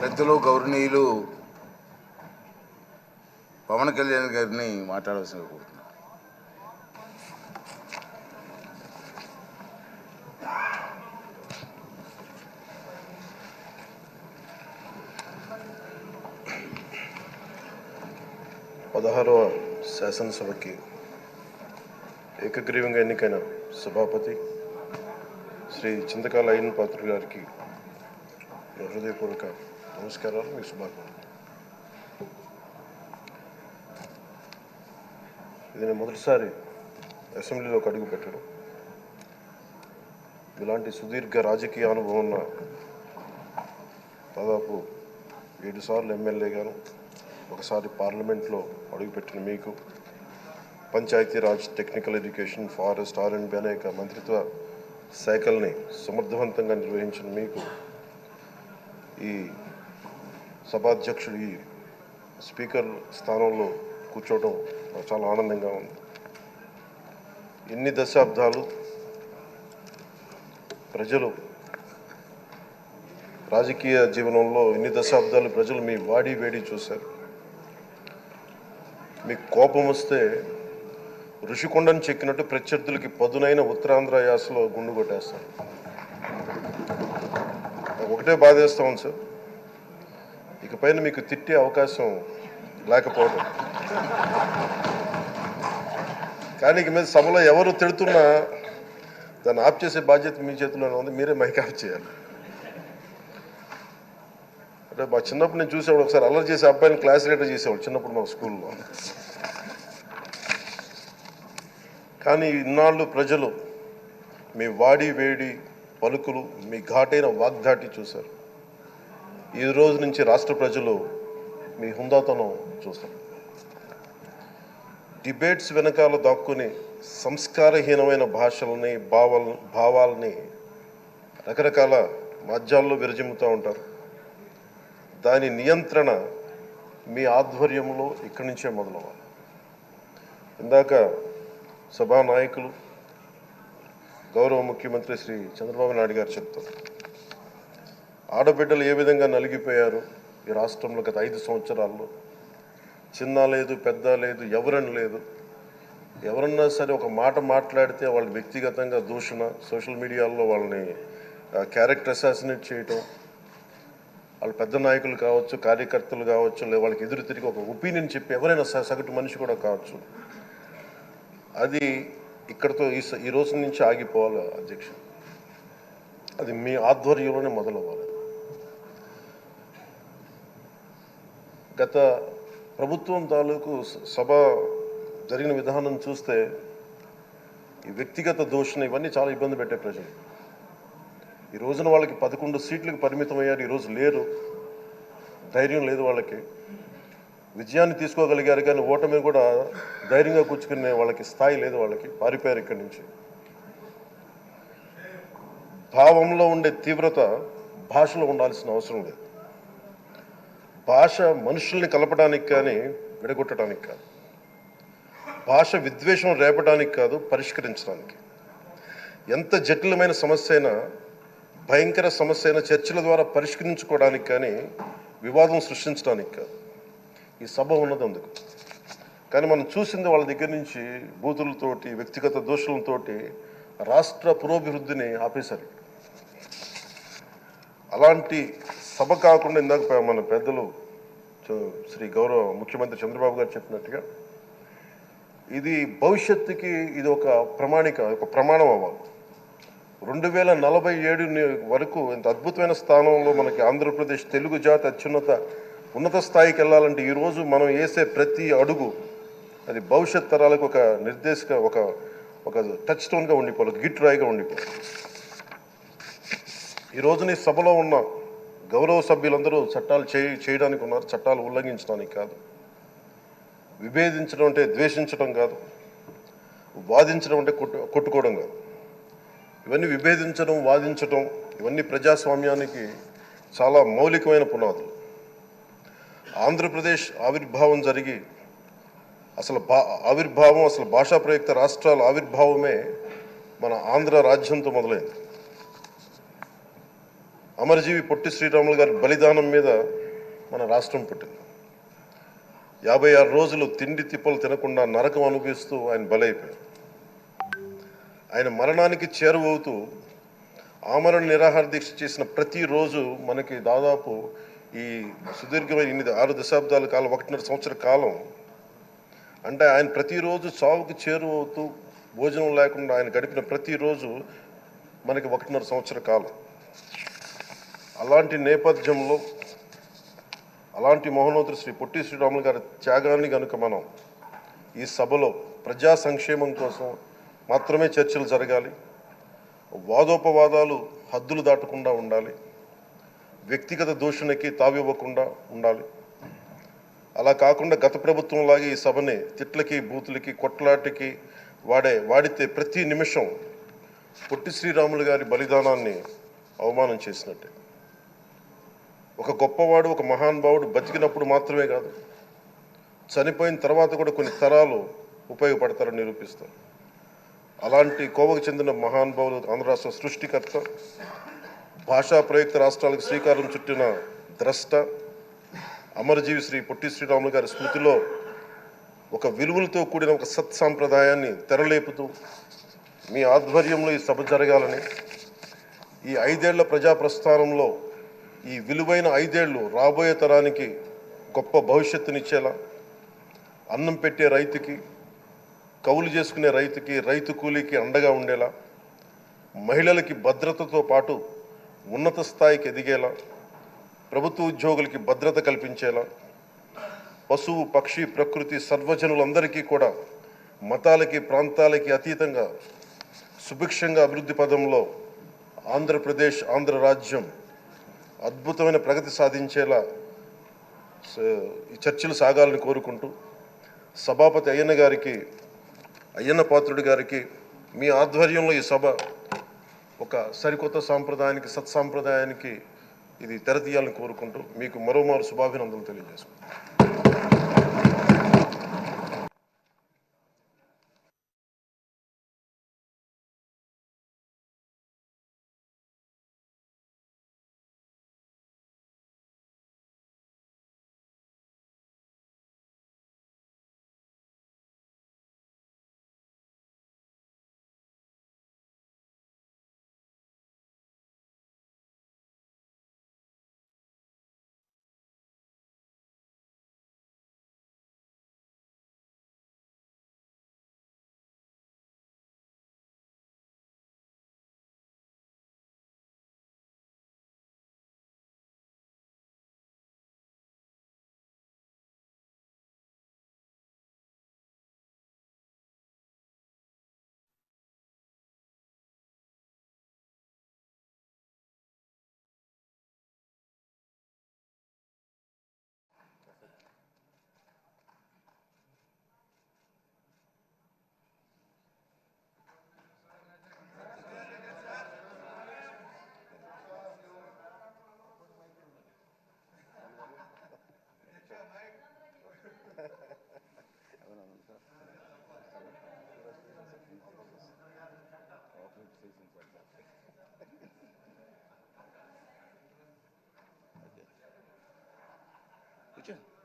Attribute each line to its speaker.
Speaker 1: పెద్దలు గౌరవనీయులు పవన్ కళ్యాణ్ గారిని మాట్లాడవలసిందిగా కోరుతున్నాను.
Speaker 2: పదహారవ శాసనసభకి ఏకగ్రీవంగా ఎన్నికైన సభాపతి శ్రీ చింతకాల అయ్యన్ పాత్ర గారికి హృదయపూర్వక నమస్కారాలు, మీ శుభాకాంక్షలు. ఇది నేను మొదటిసారి అసెంబ్లీలోకి అడుగు పెట్టడం. ఇలాంటి సుదీర్ఘ రాజకీయ అనుభవం ఉన్న దాదాపు 7 సార్లు ఎమ్మెల్యేగాను, ఒకసారి పార్లమెంట్లో అడుగుపెట్టిన మీకు, Panchayati Raj, technical education, forest, R&B అనేక మంత్రిత్వ శాఖల్ని సమర్థవంతంగా నిర్వహించిన మీకు ఈ సభాధ్యక్షుడు, ఈ స్పీకర్ స్థానంలో కూర్చోవడం నాకు చాలా ఆనందంగా ఉంది. ఇన్ని దశాబ్దాలు ప్రజలు రాజకీయ జీవనంలో ఇన్ని దశాబ్దాలు ప్రజలు మీ వాడి వేడి చూశారు. మీకు కోపం వస్తే ఋషికొండను చెక్కినట్టు ప్రత్యర్థులకి పదునైన ఉత్తరాంధ్ర యాసలో గుండు కొట్టేస్తారు. ఒకటే బాధేస్తాం సార్, ఇకపైన మీకు తిట్టే అవకాశం లేకపోవడం. కానీ ఇక మీద సభలో ఎవరు తిడుతున్నా దాన్ని ఆఫ్ చేసే బాధ్యత మీ చేతిలోనే ఉంది. మీరే మైక్ ఆఫ్ చేయాలి. అంటే మా చిన్నప్పుడు నేను చూసేవాడు, ఒకసారి అల్లరి చేసే అబ్బాయిని క్లాస్ లీడర్ చేసేవాడు చిన్నప్పుడు మా స్కూల్లో. కానీ ఇన్నాళ్ళు ప్రజలు మీ వాడి వేడి పలుకులు, మీ ఘాటైన వాగ్దాటి చూశారు. ఈ రోజు నుంచి రాష్ట్ర ప్రజలు మీ హుందాతనం చూస్తారు. డిబేట్స్ వెనకాల దాక్కుని సంస్కారహీనమైన భాషలని, భావాలని రకరకాల మాధ్యాల్లో విరజిమ్ముతూ ఉంటారు. దాని నియంత్రణ మీ ఆధ్వర్యంలో ఇక్కడి నుంచే మొదలవ్వాలి. ఇందాక సభానాయకులు గౌరవ ముఖ్యమంత్రి శ్రీ చంద్రబాబు నాయుడు గారు చెప్తారు, ఆడబిడ్డలు ఏ విధంగా నలిగిపోయారు ఈ రాష్ట్రంలో గత 5 సంవత్సరాల్లో. చిన్న లేదు, పెద్ద లేదు, ఎవరని లేదు. ఎవరన్నా సరే ఒక మాట మాట్లాడితే వాళ్ళు వ్యక్తిగతంగా దూషణ, సోషల్ మీడియాలో వాళ్ళని క్యారెక్టర్ అసాసినేట్ చేయటం, వాళ్ళు పెద్ద నాయకులు కావచ్చు, కార్యకర్తలు కావచ్చు, లేదా వాళ్ళకి ఎదురు తిరిగి ఒక ఒపీనియన్ చెప్పి ఎవరైనా సగటు మనిషి కూడా కావచ్చు, అది ఇక్కడతో ఈ రోజు నుంచి ఆగిపోవాలి అధ్యక్ష. అది మీ ఆధ్వర్యంలోనే మొదలవ్వాలి. గత ప్రభుత్వం తాలూకు సభ జరిగిన విధానం చూస్తే ఈ వ్యక్తిగత దూషణ ఇవన్నీ చాలా ఇబ్బంది పెట్టే ప్రజలు. ఈ రోజున వాళ్ళకి 11 సీట్లకు పరిమితం అయ్యారు, ఈరోజు లేరు, ధైర్యం లేదు వాళ్ళకి. విజయాన్ని తీసుకోగలిగారు కానీ ఓటమిని కూడా ధైర్యంగా కూర్చుకునే వాళ్ళకి స్థాయి లేదు, వాళ్ళకి పారిపోయారు ఇక్కడి నుంచి. భావంలో ఉండే తీవ్రత భాషలో ఉండాల్సిన అవసరం లేదు. భాష మనుషుల్ని కలపడానికి కానీ విడగొట్టడానికి కాదు. భాష విద్వేషం రేపడానికి కాదు, పరిష్కరించడానికి. ఎంత జటిలమైన సమస్య అయినా, భయంకర సమస్య అయినా చర్చల ద్వారా పరిష్కరించుకోవడానికి కానీ వివాదం సృష్టించడానికి కాదు. ఈ సభ ఉన్నది అందుకు. కానీ మనం చూసింది వాళ్ళ దగ్గర నుంచి బూతులతోటి, వ్యక్తిగత దోషులతోటి రాష్ట్ర పురోభివృద్ధిని ఆపేశారు. అలాంటి సభ కాకుండా ఇందాక మన పెద్దలు శ్రీ గౌరవ ముఖ్యమంత్రి చంద్రబాబు గారు చెప్పినట్టుగా ఇది భవిష్యత్తుకి ఇది ఒక ప్రమాణం అవ్వాలి. 2047 వరకు ఇంత అద్భుతమైన స్థానంలో మనకి ఆంధ్రప్రదేశ్ తెలుగు జాతి ఉన్నత స్థాయికి వెళ్ళాలంటే ఈరోజు మనం వేసే ప్రతి అడుగు అది భవిష్యత్ తరాలకు ఒక నిర్దేశక ఒక టచ్ స్టోన్గా ఉండిపోవాలి, ఒక గిట్ రాయిగా ఉండిపోవాలి. ఈ రోజున ఈ సభలో ఉన్న గౌరవ సభ్యులందరూ చట్టాలు చేయడానికి ఉన్నారు, చట్టాలు ఉల్లంఘించడానికి కాదు. విభేదించడం అంటే ద్వేషించడం కాదు, వాదించడం అంటే కొట్టుకోవడం కాదు. ఇవన్నీ విభేదించడం, వాదించడం ఇవన్నీ ప్రజాస్వామ్యానికి చాలా మౌలికమైన పునాదులు. ఆంధ్రప్రదేశ్ ఆవిర్భావం జరిగి అసలు భాషా ప్రయుక్త రాష్ట్రాల ఆవిర్భావమే మన ఆంధ్ర రాజ్యంతో మొదలైంది. అమరజీవి పొట్టి శ్రీరాములు గారి బలిదానం మీద మన రాష్ట్రం పుట్టింది. 56 రోజులు తిండి తిప్పలు తినకుండా నరకం అనుభవిస్తూ ఆయన బలైపోయారు. ఆయన మరణానికి చేరువవుతూ ఆమరణ నిరాహార దీక్ష చేసిన ప్రతిరోజు మనకి దాదాపు ఈ సుదీర్ఘమైన 6 దశాబ్దాల కాలం, 1.5 సంవత్సర కాలం, అంటే ఆయన ప్రతిరోజు చావుకు చేరువవుతూ భోజనం లేకుండా ఆయన గడిపిన ప్రతిరోజు మనకి 1.5 సంవత్సర కాలం. అలాంటి నేపథ్యంలో అలాంటి మహోన్నతుడు శ్రీ పొట్టి శ్రీరాములు గారి త్యాగాన్ని కనుక మనం ఈ సభలో ప్రజా సంక్షేమం కోసం మాత్రమే చర్చలు జరగాలి, వాదోపవాదాలు హద్దులు దాటకుండా ఉండాలి, వ్యక్తిగత దూషణకి తావివ్వకుండా ఉండాలి. అలా కాకుండా గత ప్రభుత్వంలాగే ఈ సభని తిట్లకి, బూతులకి, కొట్లాటకి వాడితే ప్రతి నిమిషం పొట్టి శ్రీరాములు గారి బలిదానాన్ని అవమానం చేసినట్టే. ఒక గొప్పవాడు, ఒక మహానుభావుడు బతికినప్పుడు మాత్రమే కాదు, చనిపోయిన తర్వాత కూడా కొన్ని తరాలు ఉపయోగపడతారని నిరూపిస్తారు. అలాంటి కోవకు చెందిన మహానుభావులు ఆంధ్ర రాష్ట్ర సృష్టికర్త, భాషా ప్రయుక్త రాష్ట్రాలకు శ్రీకారం చుట్టిన ద్రష్ట, అమరజీవి శ్రీ పొట్టి శ్రీరాములు గారి స్మృతిలో ఒక విలువలతో కూడిన ఒక సత్సాంప్రదాయాన్ని తెరలేపుతూ మీ ఆధ్వర్యంలో ఈ సభ జరగాలని, ఈ 5 ఏళ్ల ప్రజాప్రస్థానంలో ఈ విలువైన 5 ఏళ్ళు రాబోయే తరానికి గొప్ప భవిష్యత్తునిచ్చేలా, అన్నం పెట్టే రైతుకి, కౌలు చేసుకునే రైతుకి, రైతు కూలీకి అండగా ఉండేలా, మహిళలకి భద్రతతో పాటు ఉన్నత స్థాయికి ఎదిగేలా, ప్రభుత్వ ఉద్యోగులకి భద్రత కల్పించేలా, పశువు, పక్షి, ప్రకృతి, సర్వజనులందరికీ కూడా మతాలకి, ప్రాంతాలకి అతీతంగా సుభిక్షంగా అభివృద్ధి పదంలో ఆంధ్రప్రదేశ్, ఆంధ్ర రాజ్యం అద్భుతమైన ప్రగతి సాధించేలా ఈ చర్చలు సాగాలని కోరుకుంటూ, సభాపతి అయ్యన్న పాత్రుడి గారికి మీ ఆధ్వర్యంలో ఈ సభ ఒక సరికొత్త సాంప్రదాయానికి, సత్సాంప్రదాయానికి ఇది తెరతీయాలని కోరుకుంటూ మీకు మరోమారు శుభాభినందనలు తెలియజేసుకుంటాను.
Speaker 1: కూర్చో.